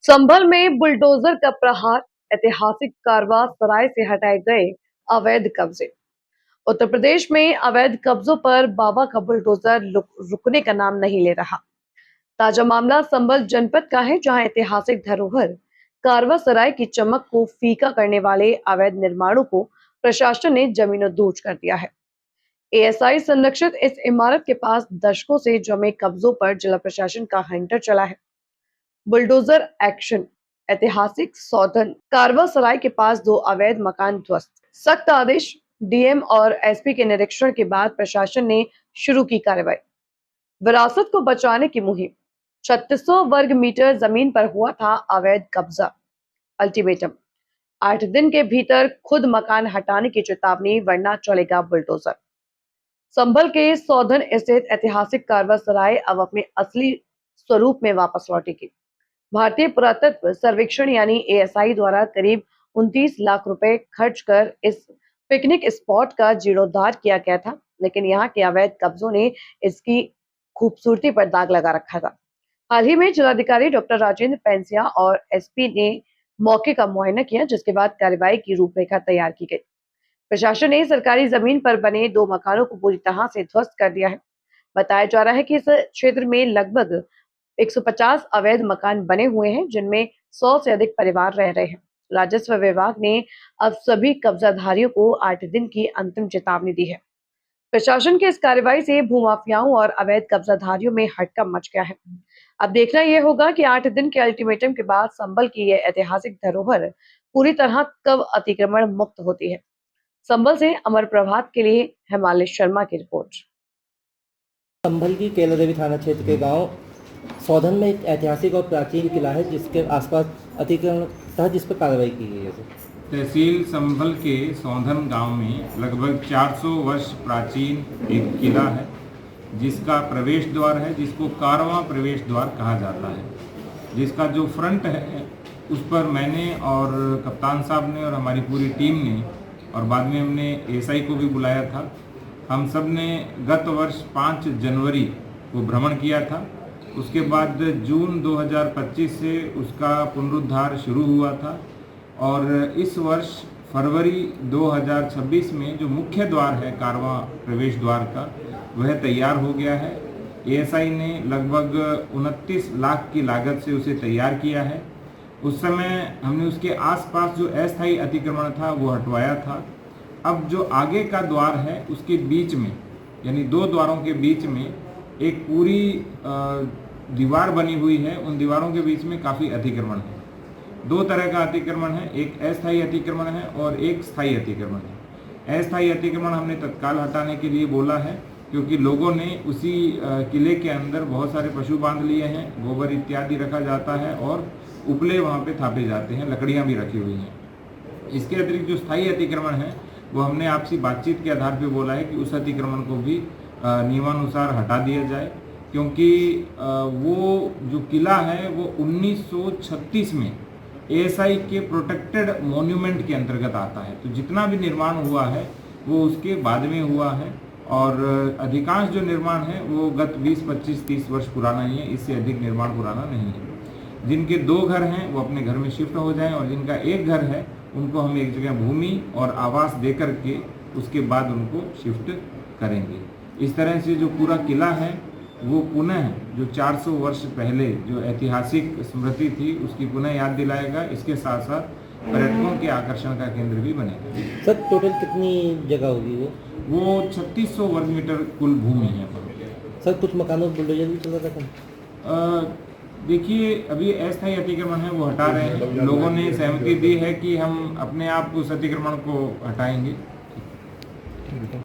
संभल में बुलडोजर का प्रहार, ऐतिहासिक कारवा सराय से हटाए गए अवैध कब्जे। उत्तर प्रदेश में अवैध कब्जों पर बाबा का बुलडोजर रुकने का नाम नहीं ले रहा। ताजा मामला संभल जनपद का है, जहां ऐतिहासिक धरोहर कारवा सराय की चमक को फीका करने वाले अवैध निर्माणों को प्रशासन ने जमीनों-दोज कर दिया है। एएसआई संरक्षित इस इमारत के पास दशकों से जमे कब्जों पर जिला प्रशासन का हंटर चला है। बुलडोजर एक्शन, ऐतिहासिक सौधन कारवा सराय के पास 2 अवैध मकान ध्वस्त। सख्त आदेश, डीएम और एसपी के निरीक्षण के बाद प्रशासन ने शुरू की कार्रवाई। विरासत को बचाने की मुहिम। 3600 वर्ग मीटर जमीन पर हुआ था अवैध कब्जा। अल्टीमेटम, 8 दिन के भीतर खुद मकान हटाने की चेतावनी, वरना चलेगा बुलडोजर। संभल के सौधन स्थित ऐतिहासिक कारवा सराय अब अपने असली स्वरूप में वापस लौटेगी। भारतीय पुरातत्व सर्वेक्षण यानी एएसआई द्वारा करीब 29 लाख रुपए खर्च कर इस पिकनिक स्पॉट का जीर्णोद्धार किया गया था, लेकिन यहाँ के अवैध कब्जों ने इसकी खूबसूरती पर दाग लगा रखा था। हाल ही में जिलाधिकारी डॉक्टर राजेंद्र पेंसिया और एसपी ने मौके का मुआयना किया, जिसके बाद कार्रवाई की रूपरेखा तैयार की गई। प्रशासन ने सरकारी जमीन पर बने 2 मकानों को पूरी तरह से ध्वस्त कर दिया है। बताया जा रहा है कि इस क्षेत्र में लगभग 150 अवैध मकान बने हुए हैं, जिनमें 100 से अधिक परिवार रह रहे हैं। राजस्व विभाग ने अब सभी कब्जाधारियों को 8 दिन की अंतिम चेतावनी दी है। प्रशासन की इस कार्रवाई से भूमाफियाओं और अवैध कब्जाधारियों में हड़कंप मच गया है। अब देखना यह होगा कि 8 दिन के अल्टीमेटम के बाद संभल की यह ऐतिहासिक धरोहर पूरी तरह कब अतिक्रमण मुक्त होती है। संभल से अमर प्रभात के लिए हिमालय शर्मा की रिपोर्ट। संभल की केला देवी थाना क्षेत्र के गांव सौधन में एक ऐतिहासिक और प्राचीन किला है, जिसके आसपास अतिक्रमण था, जिस पर कार्रवाई की गई है। तहसील संभल के सौधन गांव में लगभग 400 वर्ष प्राचीन एक किला है, जिसका प्रवेश द्वार है, जिसको कारवां प्रवेश द्वार कहा जाता है। जिसका जो फ्रंट है उस पर मैंने और कप्तान साहब ने और हमारी पूरी टीम ने, और बाद में हमने एएसआई को भी बुलाया था, हम सब ने गत वर्ष 5 जनवरी को भ्रमण किया था। उसके बाद जून 2025 से उसका पुनरुद्धार शुरू हुआ था, और इस वर्ष फरवरी 2026 में जो मुख्य द्वार है कारवां प्रवेश द्वार का, वह तैयार हो गया है। एएसआई ने लगभग 29 लाख की लागत से उसे तैयार किया है। उस समय हमने उसके आसपास जो अस्थायी अतिक्रमण था वो हटवाया था। अब जो आगे का द्वार है उसके बीच में, यानी 2 द्वारों के बीच में एक पूरी दीवार बनी हुई है। उन दीवारों के बीच में काफ़ी अतिक्रमण है। 2 तरह का अतिक्रमण है, एक अस्थायी अतिक्रमण है और एक स्थायी अतिक्रमण है। अस्थायी अतिक्रमण हमने तत्काल हटाने के लिए बोला है, क्योंकि लोगों ने उसी किले के अंदर बहुत सारे पशु बांध लिए हैं, गोबर इत्यादि रखा जाता है और उपले वहाँ पे थापे जाते हैं, लकड़ियाँ भी रखी हुई हैं। इसके अतिरिक्त जो स्थायी अतिक्रमण है वो हमने आपसी बातचीत के आधार पर बोला है कि उस अतिक्रमण को भी नियमानुसार हटा दिया जाए, क्योंकि वो जो किला है वो 1936 में एएसआई के प्रोटेक्टेड मॉन्यूमेंट के अंतर्गत आता है। तो जितना भी निर्माण हुआ है वो उसके बाद में हुआ है, और अधिकांश जो निर्माण है वो गत 20, 25, 30 वर्ष पुराना ही है, इससे अधिक निर्माण पुराना नहीं है। जिनके 2 घर हैं वो अपने घर में शिफ्ट हो जाएं, और जिनका 1 घर है उनको हम एक जगह भूमि और आवास दे करके उसके बाद उनको शिफ्ट करेंगे। इस तरह से जो पूरा किला है वो पुनः जो 400 वर्ष पहले जो ऐतिहासिक स्मृति थी उसकी पुनः याद दिलाएगा। इसके साथ साथ पर्यटकों के आकर्षण का केंद्र भी बनेगा। सर, टोटल कितनी जगह होगी वो 3600 वर्ग मीटर कुल भूमि है। सर, कुछ मकानों पर बुलडोजर भी चल रहा था। देखिए, अभी अस्थायी अतिक्रमण है वो हटा रहे हैं। लोगों ने सहमति दी है कि हम अपने आप उस अतिक्रमण को हटाएंगे।